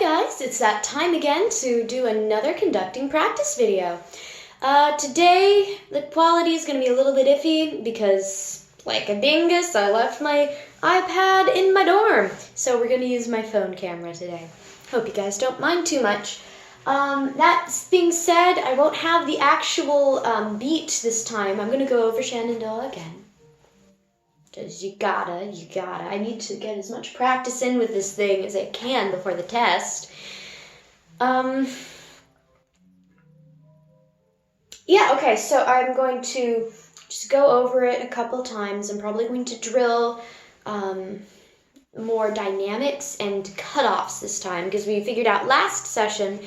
guys, it's that time again to do another conducting practice video. Today the quality is going to be a little bit iffy because, like a dingus, I left my iPad in my dorm. So we're going to use my phone camera today. Hope you guys don't mind too much. That being said, I won't have the actual beat this time. I'm going to go over Shenandoah again. Because you gotta. I need to get as much practice in with this thing as I can before the test. Yeah, okay, so I'm going to just go over it a couple times. I'm probably going to drill more dynamics and cutoffs this time, because we figured out last session,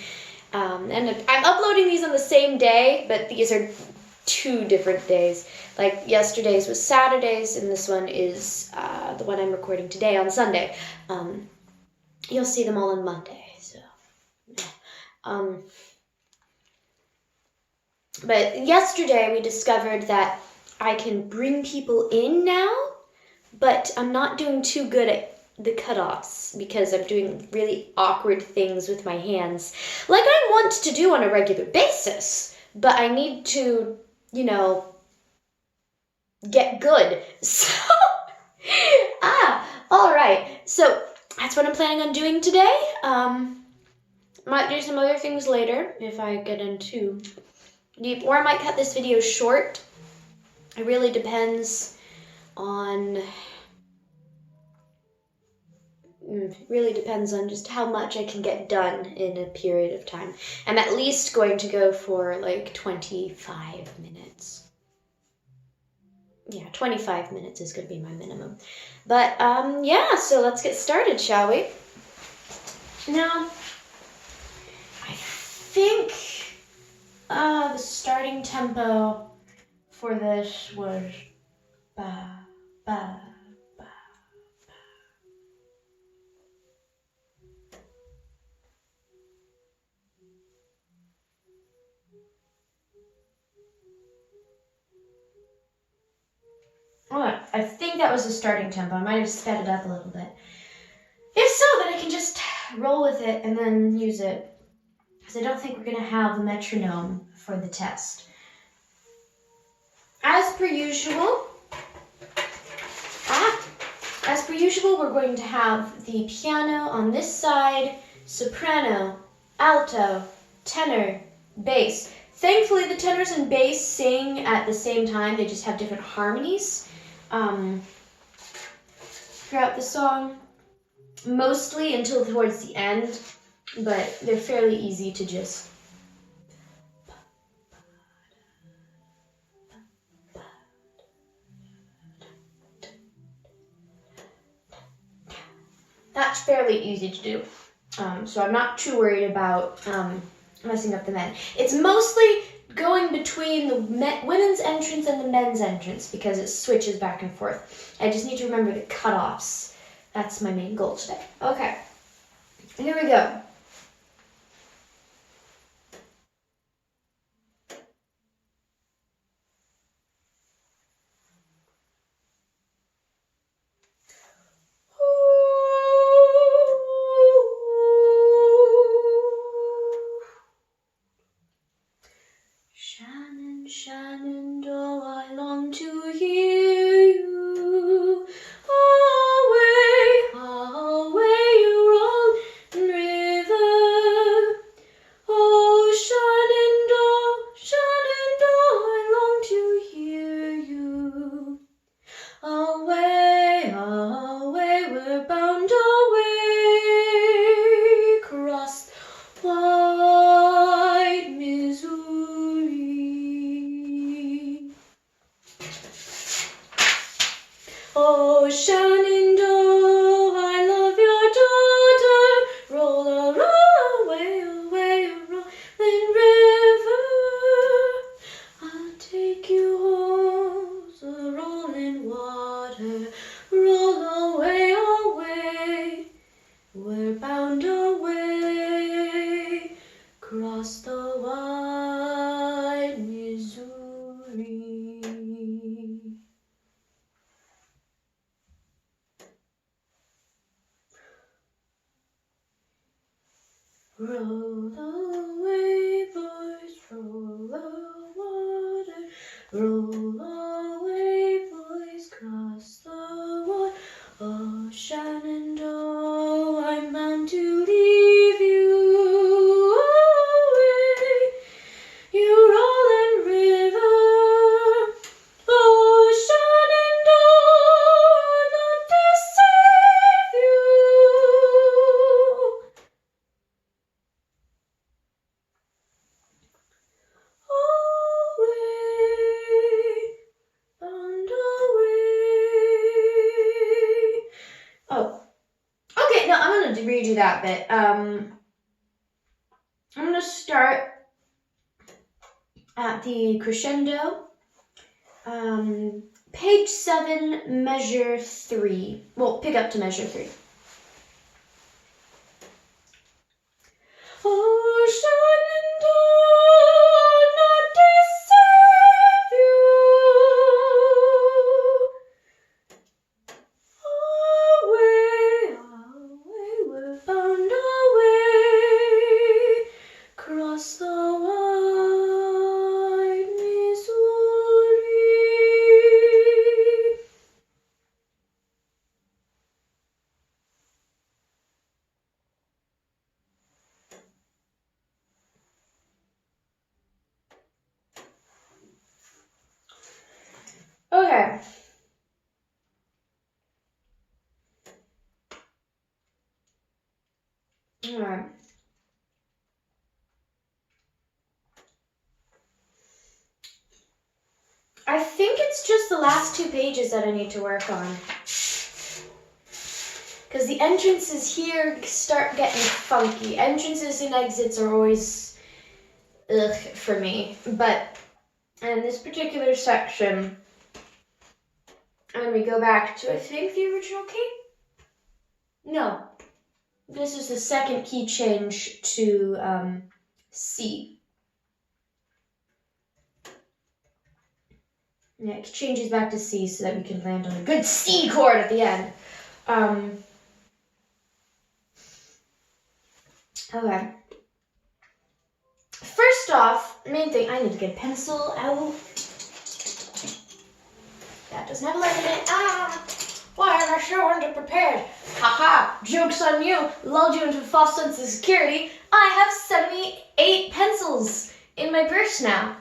and I'm uploading these on the same day, but these are 2 different days. Like yesterday's was Saturdays, and this one is the one I'm recording today on Sunday. You'll see them all on Monday. So, but yesterday we discovered that I can bring people in now, but I'm not doing too good at the cutoffs because I'm doing really awkward things with my hands, like I want to do on a regular basis, but I need to, get good. So, all right. So that's what I'm planning on doing today. Might do some other things later if I get in too deep, or I might cut this video short. It really depends on just how much I can get done in a period of time. I'm at least going to go for like 25 minutes. Yeah, 25 minutes is going to be my minimum. But, yeah, so let's get started, shall we? Now, I think the starting tempo for this was ba, ba, ba, ba. Alright, I think that was the starting tempo. I might have sped it up a little bit. If so, then I can just roll with it and then use it, because I don't think we're going to have a metronome for the test. As per usual, we're going to have the piano on this side, soprano, alto, tenor, bass. Thankfully, the tenors and bass sing at the same time. They just have different harmonies throughout the song, mostly until towards the end, but they're fairly easy to just... That's fairly easy to do, so I'm not too worried about messing up the men. It's mostly going between the women's entrance and the men's entrance because it switches back and forth. I just need to remember the cutoffs. That's my main goal today. Okay, here we go. Shenandoah, I long to hear you. Away, away you roll, and Roll away, boys, roll the water. Roll away, boys, cross the water. Oh, Shenandoah, I'm bound to leave you away, you rolling river. Oh, Shenandoah, not to save you. Away, bound away. Oh, okay, no, I'm gonna redo that bit. I'm gonna start at the crescendo. Page 7, measure 3. Well, pick up to measure 3. Oh, Shenandoah, not to save you. Away, away, we're bound away, cross the wide Missouri. Okay. All right. I think it's just the last 2 pages that I need to work on. Because the entrances here start getting funky. Entrances and exits are always ugh for me. But in this particular section, when we go back to, I think, the original key? No. This is the second key change to C. Yeah, it changes back to C so that we can land on a good C chord at the end. Okay. First off, main thing, I need to get a pencil out. That doesn't have a lead in it. Ah! Why am I so underprepared? Haha! Joke's on you. Lulled you into a false sense of security. I have 78 pencils in my purse now.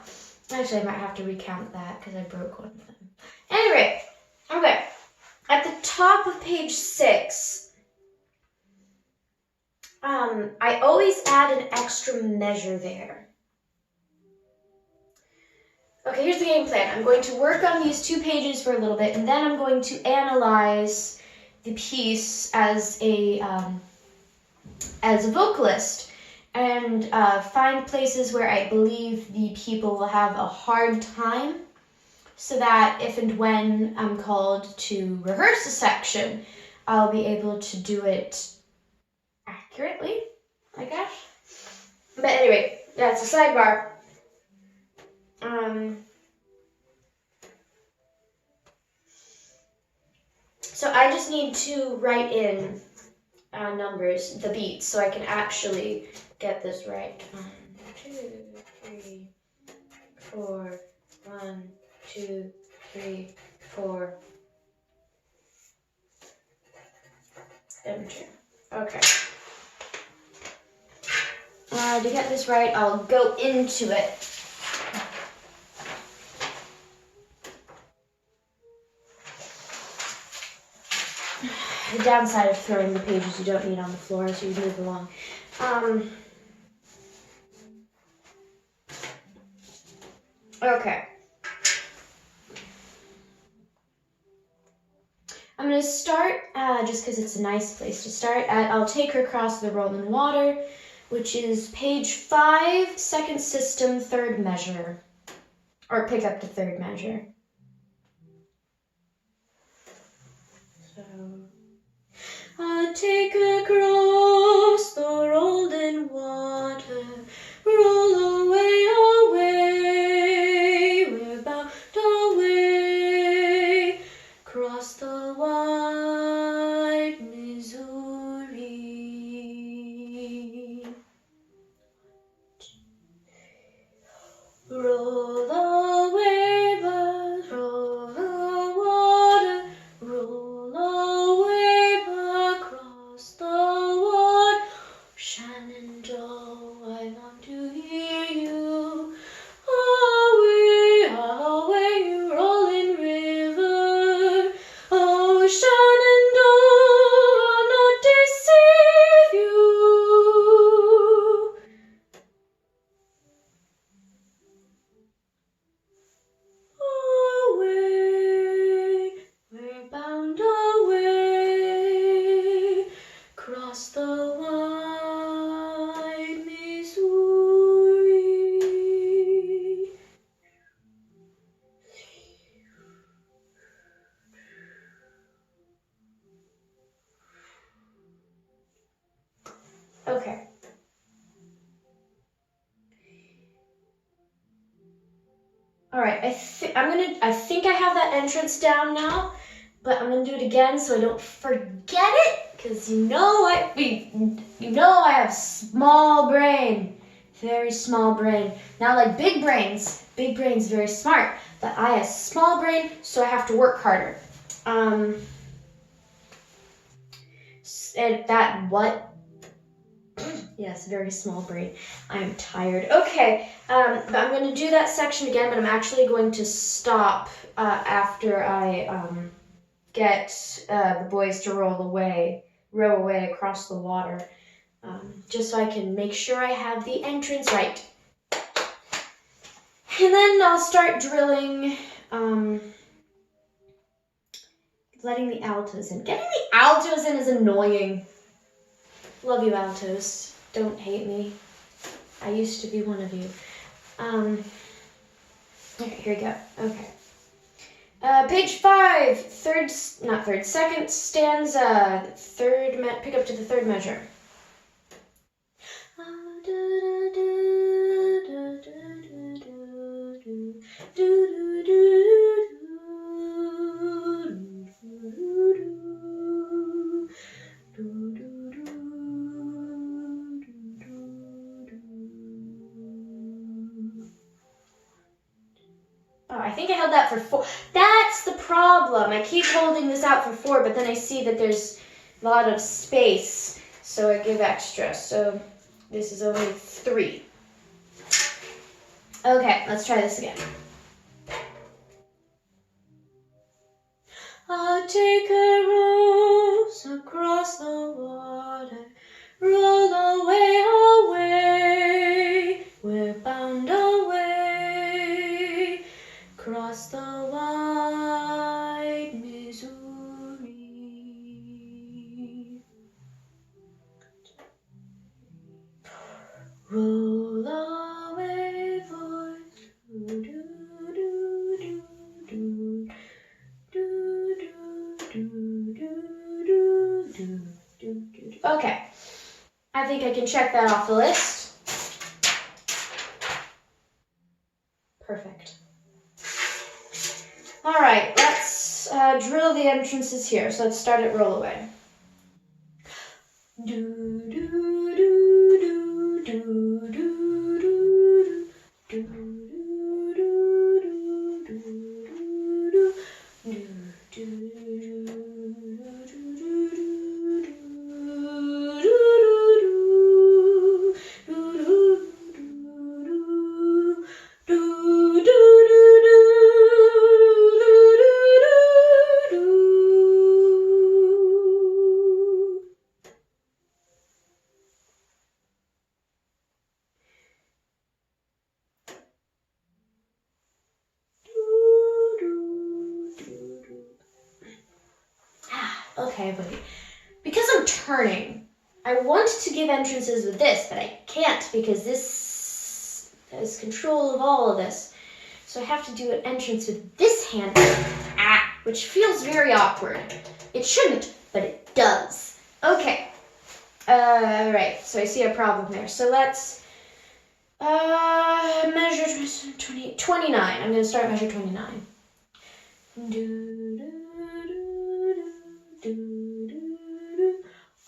Actually, I might have to recount that because I broke one of them. Anyway, okay. At the top of page 6, I always add an extra measure there. Okay, here's the game plan. I'm going to work on these 2 pages for a little bit, and then I'm going to analyze the piece as a vocalist and find places where I believe the people will have a hard time, so that if and when I'm called to rehearse a section, I'll be able to do it accurately, I guess. But anyway, that's a sidebar. So I just need to write in numbers, the beats, so I can actually get this right. 1, 2, 3, 4. 1, 2, 3, 4. Enter. Okay. To get this right, I'll go into it. The downside of throwing the pages you don't need on the floor as you move along. Okay. I'm going to start, just because it's a nice place to start, at I'll Take Her Across the Rolling Water, which is page 5, second system, third measure. Or pick up to third measure. So, I'll take her across the rolling water, roll away, away, we're bound away, cross the wide Missouri. All right, I think I have that entrance down now, but I'm gonna do it again so I don't forget it, because you know I have small brain, very small brain. Now, like big brains very smart, but I have small brain, so I have to work harder. And that what? Yes, very small brain. I am tired. Okay, but I'm going to do that section again, but I'm actually going to stop after I get the boys to row away across the water, just so I can make sure I have the entrance right. And then I'll start drilling, letting the altos in. Getting the altos in is annoying. Love you, altos. Don't hate me. I used to be one of you. Okay, here we go. Okay. Page 5, second stanza, pick up to the third measure. Oh, I think I held that for 4. That's the problem. I keep holding this out for 4, but then I see that there's a lot of space, so I give extra. So this is only 3. Okay, let's try this again. I'll take a rose across the water, roll away, away, we're bound away, across the wide Missouri. Roll away, voice, do-do-do-do-do. Okay, I think I can check that off the list. Perfect. All right, let's drill the entrances here. So let's start at roll away. Do do do do do do do do. Okay, but because I'm turning, I want to give entrances with this, but I can't because this has control of all of this. So I have to do an entrance with this hand, which feels very awkward. It shouldn't, but it does. Okay. Right, so I see a problem there. So let's measure 29. I'm going to start measure 29.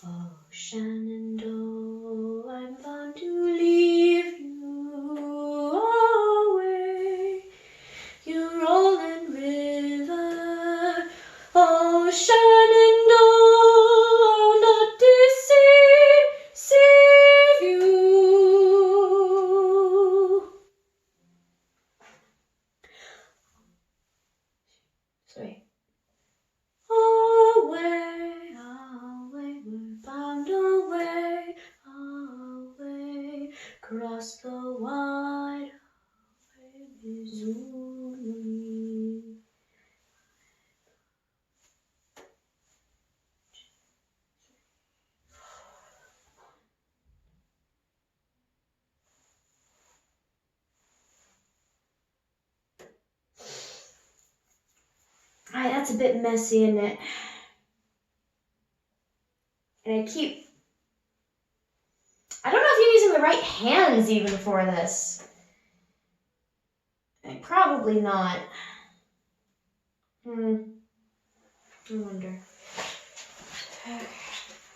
Oh, Shenandoah, I'm bound to leave you away. You rolling river, oh, Shenandoah, I'll not deceive you. Sorry. Away, away, we're bound away, away, across the wide Missouri. Alright, that's a bit messy, isn't it? And I don't know if I'm using the right hands even for this. I Probably not. I wonder.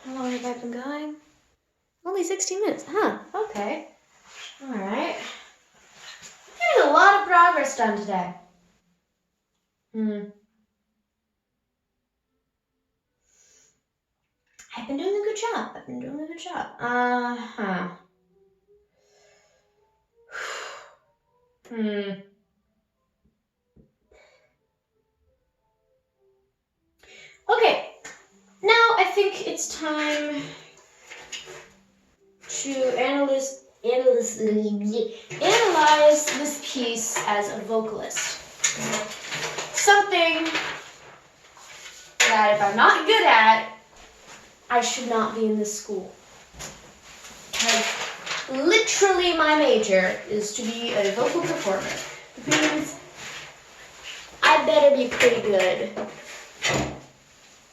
How long have I been going? Only 16 minutes. Huh, okay. Alright. Getting a lot of progress done today. I've been doing a good job. Okay, now I think it's time to analyze this piece as a vocalist. Something that if I'm not good at, I should not be in this school. Because literally my major is to be a vocal performer. Which means I better be pretty good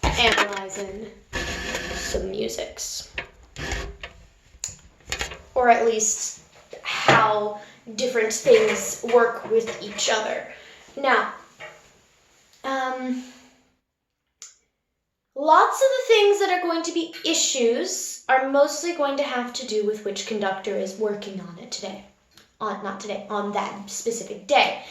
at analyzing some musics. Or at least how different things work with each other. Now, lots of the things that are going to be issues are mostly going to have to do with which conductor is working on it today. On that specific day.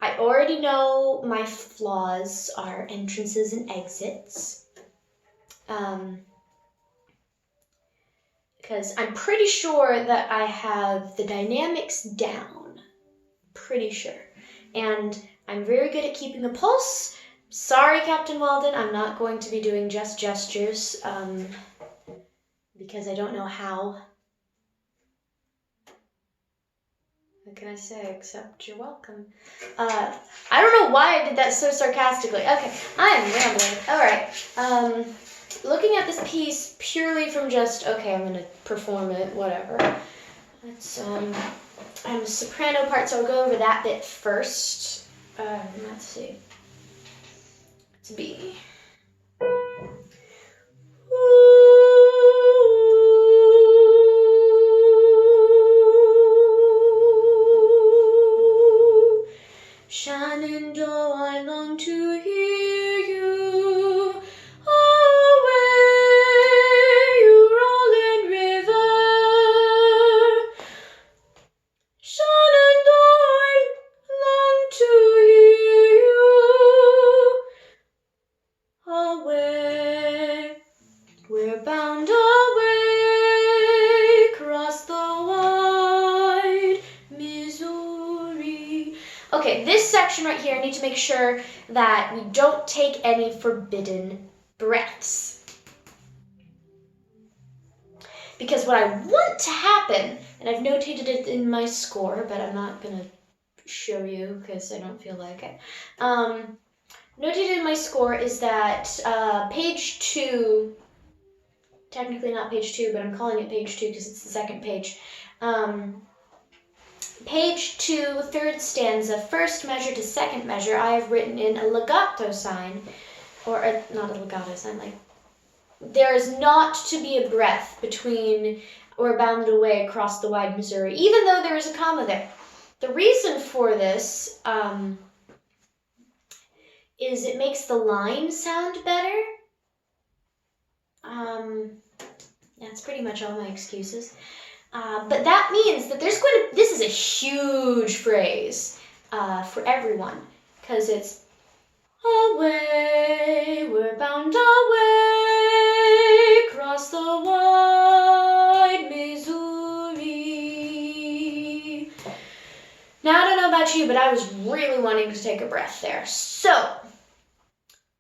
I already know my flaws are entrances and exits. Because I'm pretty sure that I have the dynamics down. Pretty sure. And I'm very good at keeping a pulse. Sorry, Captain Walden, I'm not going to be doing just gestures, because I don't know how. What can I say except you're welcome? I don't know why I did that so sarcastically. Okay, I am rambling. Alright, looking at this piece purely from just, okay, I'm going to perform it, whatever. Let's, I'm a soprano part, so I'll go over that bit first. Let's see. It's B. Shenandoah, I long to hear you. Away, you rolling river. Shenandoah, I long to hear you. Away, we're bound away, across the wide Missouri. Okay, this section right here, I need to make sure that we don't take any forbidden breaths. Because what I want to happen, and I've notated it in my score, but I'm not going to show you because I don't feel like it. Notated in my score is that page 2, technically not page 2, but I'm calling it page 2 because it's the second page. Page 2, third stanza, first measure to second measure, I have written in a legato sign, or not a legato sign, like, there is not to be a breath between or bounded away across the wide Missouri, even though there is a comma there. The reason for this is it makes the line sound better. That's pretty much all my excuses. But that means that this is a huge phrase for everyone, because it's away, we're bound away, across the wide Missouri. Now, I don't know about you, but I was really wanting to take a breath there. So,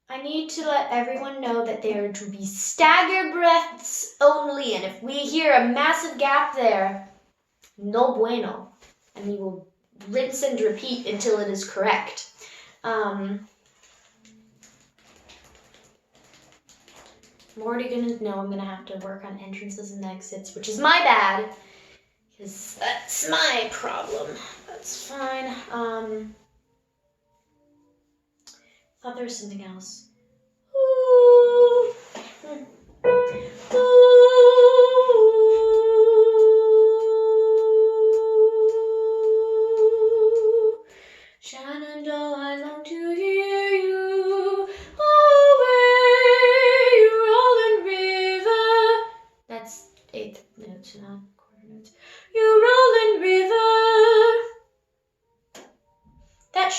I need to let everyone know that they are to be stagger breaths only, and if we hear a massive gap there, no bueno, and we will rinse and repeat until it is correct. I'm already gonna know I'm gonna have to work on entrances and exits, which is my bad, because that's my problem. That's fine. Thought there was something else. Ooh. Ooh.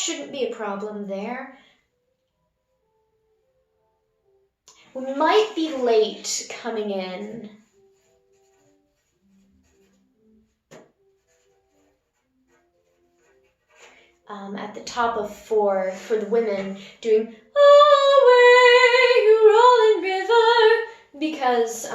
shouldn't be a problem there. We might be late coming in. At the top of 4 for the women doing "Away, you rolling river," because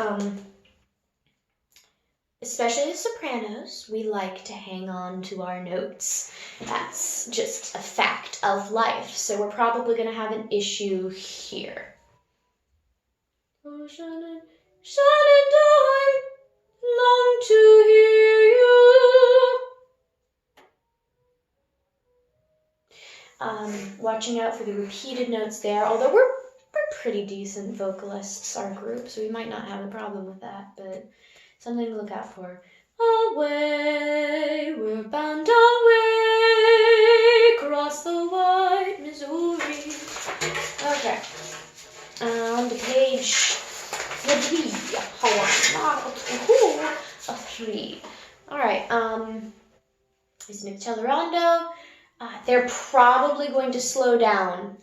especially the sopranos, we like to hang on to our notes. That's just a fact of life. So we're probably going to have an issue here. Oh, Shannon, Shannon, I long to hear you. Watching out for the repeated notes there, although we're pretty decent vocalists, our group, so we might not have a problem with that, but something to look out for. Away, we're bound away, across the wide Missouri. Okay, on to page 3. A 3. All right, is Michello Rondo. They're probably going to slow down.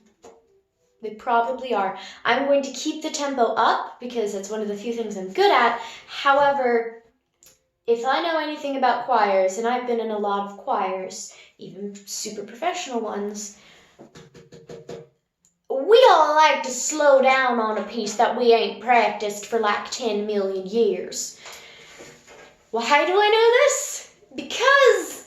They probably are. I'm going to keep the tempo up because it's one of the few things I'm good at. However, if I know anything about choirs, and I've been in a lot of choirs, even super professional ones, we all like to slow down on a piece that we ain't practiced for like 10 million years. Why do I know this? Because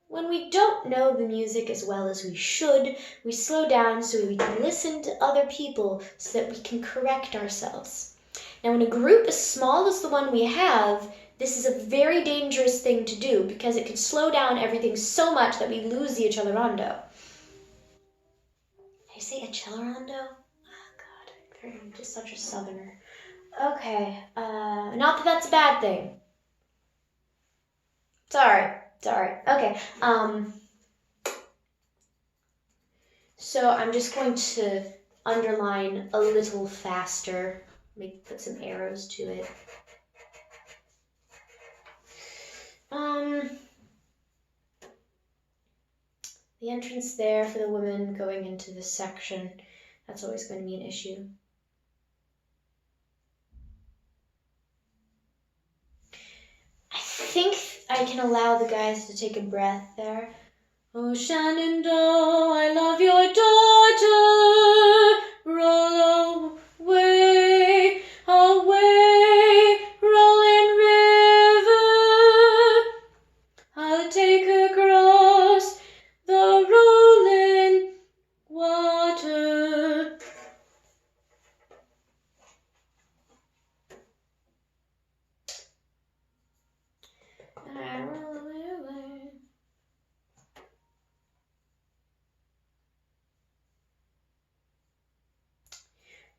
when we don't know the music as well as we should, we slow down so we can listen to other people so that we can correct ourselves. Now, in a group as small as the one we have, this is a very dangerous thing to do because it could slow down everything so much that we lose the accelerando. Did I say accelerando? Oh, God, I'm just such a southerner. Okay, not that that's a bad thing. Sorry. Okay, so I'm just going to underline a little faster, maybe put some arrows to it. The entrance there for the women going into this section, that's always going to be an issue. I think I can allow the guys to take a breath there. Oh, Shenandoah, I love your daughter. Roll away, away, rolling river. I'll take her across the rolling water.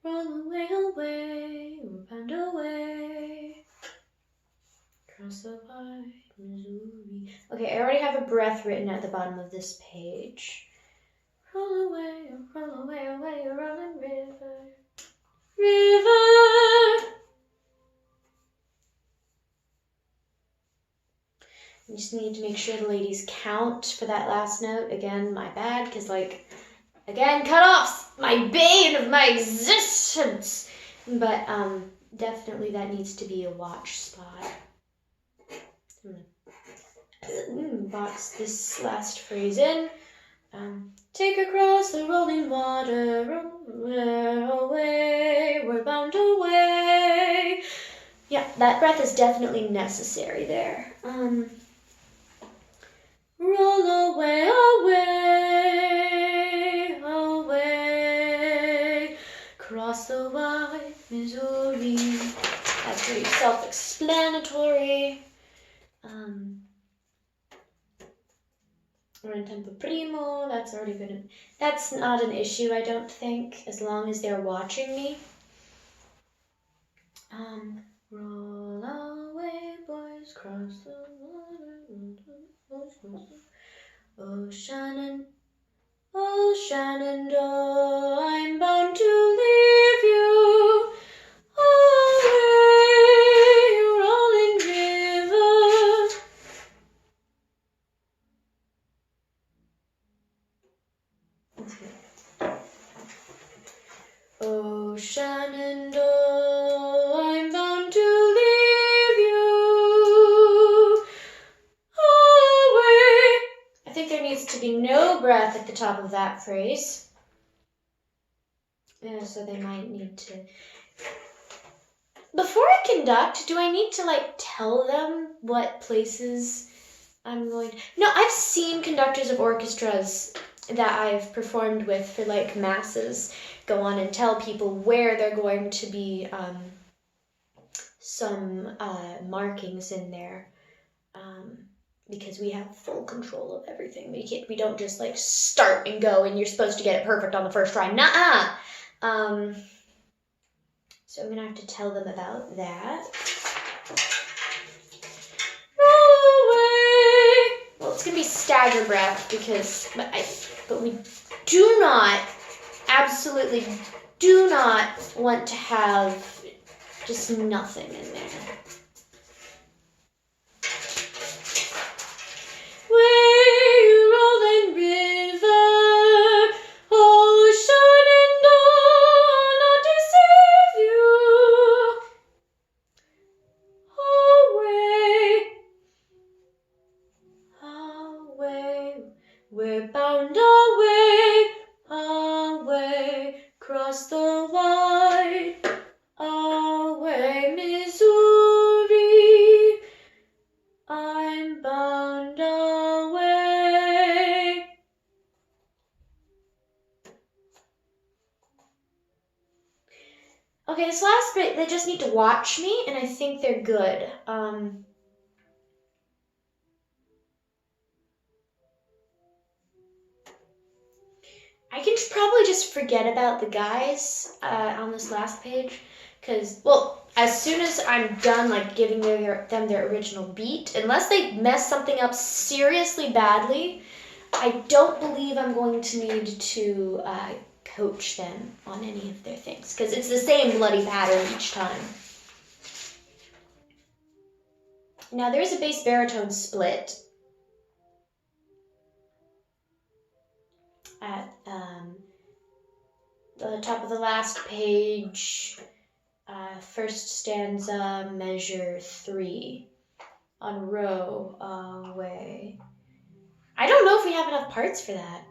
Roll away, away, we're bound away, across the wide Missouri. Okay, I already have a breath written at the bottom of this page. Roll away, away, rolling river, river. I just need to make sure the ladies count for that last note. Again, my bad, because again, cut-offs, my bane of my existence. But definitely that needs to be a watch spot. I'm gonna box this last phrase in. Take across the rolling water, roll away, we're bound away. Yeah, that breath is definitely necessary there. Roll away, away, away, across the wide Missouri. That's pretty self-explanatory. We're in tempo primo. That's already been. That's not an issue, I don't think, as long as they're watching me. Roll away, boys, cross the water. Oh, Shenandoah, I'm bound to leave you. Away, rolling river. I'm bound to leave you away. I think there needs to be no breath at the top of that phrase. Yeah, so they might need to... Before I conduct, do I need to, like, tell them what places I'm going to... No, I've seen conductors of orchestras that I've performed with for, like, masses go on and tell people where they're going to be some markings in there, because we have full control of everything. We don't just, like, start and go and you're supposed to get it perfect on the first try. Nuh-uh! So I'm going to have to tell them about that. Roll away! Well, it's going to be stagger breath but we do not, absolutely do not want to have just nothing in there. We're bound away, away, across the wide, away, Missouri. I'm bound away. Okay, this last bit, they just need to watch me, and I think they're good. I can probably just forget about the guys on this last page, because, well, as soon as I'm done, like, giving them their original beat, unless they mess something up seriously badly, I don't believe I'm going to need to coach them on any of their things, because it's the same bloody pattern each time. Now, there's a bass baritone split at the top of the last page, first stanza, measure 3, on row away. I don't know if we have enough parts for that.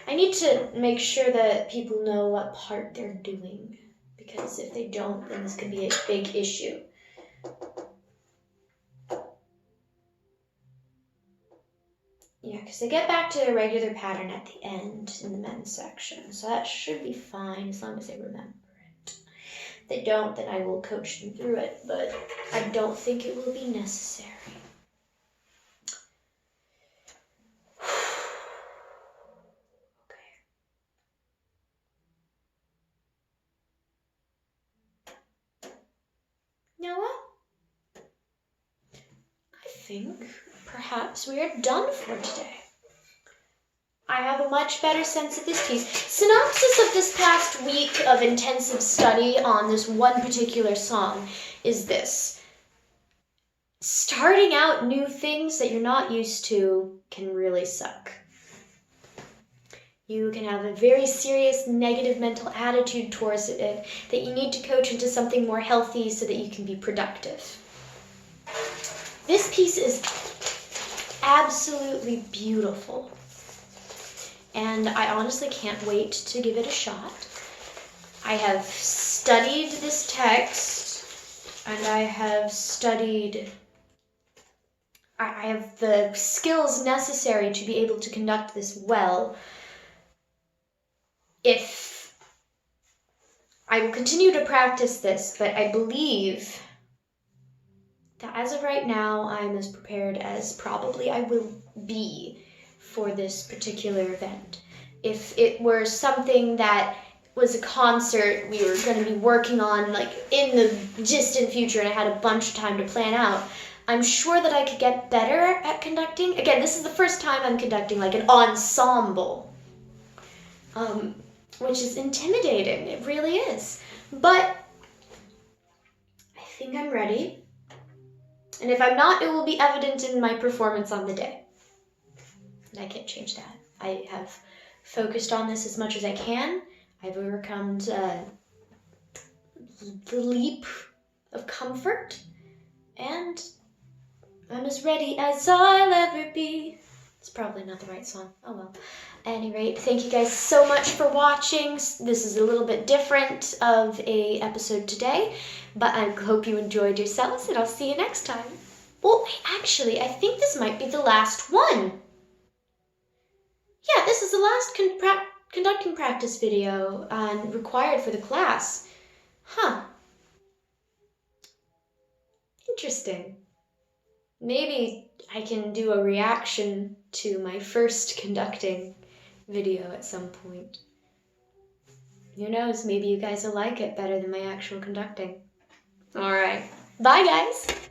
I need to make sure that people know what part they're doing, because if they don't, then this could be a big issue. Yeah, because they get back to a regular pattern at the end in the men's section, so that should be fine as long as they remember it. If they don't, then I will coach them through it, but I don't think it will be necessary. Okay. You know what? I think perhaps we are done for today. I have a much better sense of this piece. Synopsis of this past week of intensive study on this one particular song is this. Starting out new things that you're not used to can really suck. You can have a very serious negative mental attitude towards it that you need to coach into something more healthy so that you can be productive. This piece is absolutely beautiful, and I honestly can't wait to give it a shot. I have studied this text, and I have the skills necessary to be able to conduct this well. If I will continue to practice this, but I believe that as of right now, I'm as prepared as probably I will be for this particular event. If it were something that was a concert we were going to be working on, like, in the distant future, and I had a bunch of time to plan out, I'm sure that I could get better at conducting. Again, this is the first time I'm conducting, like, an ensemble, which is intimidating. It really is. But I think I'm ready. And if I'm not, it will be evident in my performance on the day. And I can't change that. I have focused on this as much as I can. I've overcome the leap of comfort, and I'm as ready as I'll ever be. It's probably not the right song. Oh well. At any rate, thank you guys so much for watching. This is a little bit different of a episode today, but I hope you enjoyed yourselves, and I'll see you next time. Well, actually, I think this might be the last one. Yeah, this is the last conducting practice video required for the class. Huh. Interesting. Maybe I can do a reaction to my first conducting video at some point. Who knows, maybe you guys will like it better than my actual conducting. Alright, bye guys!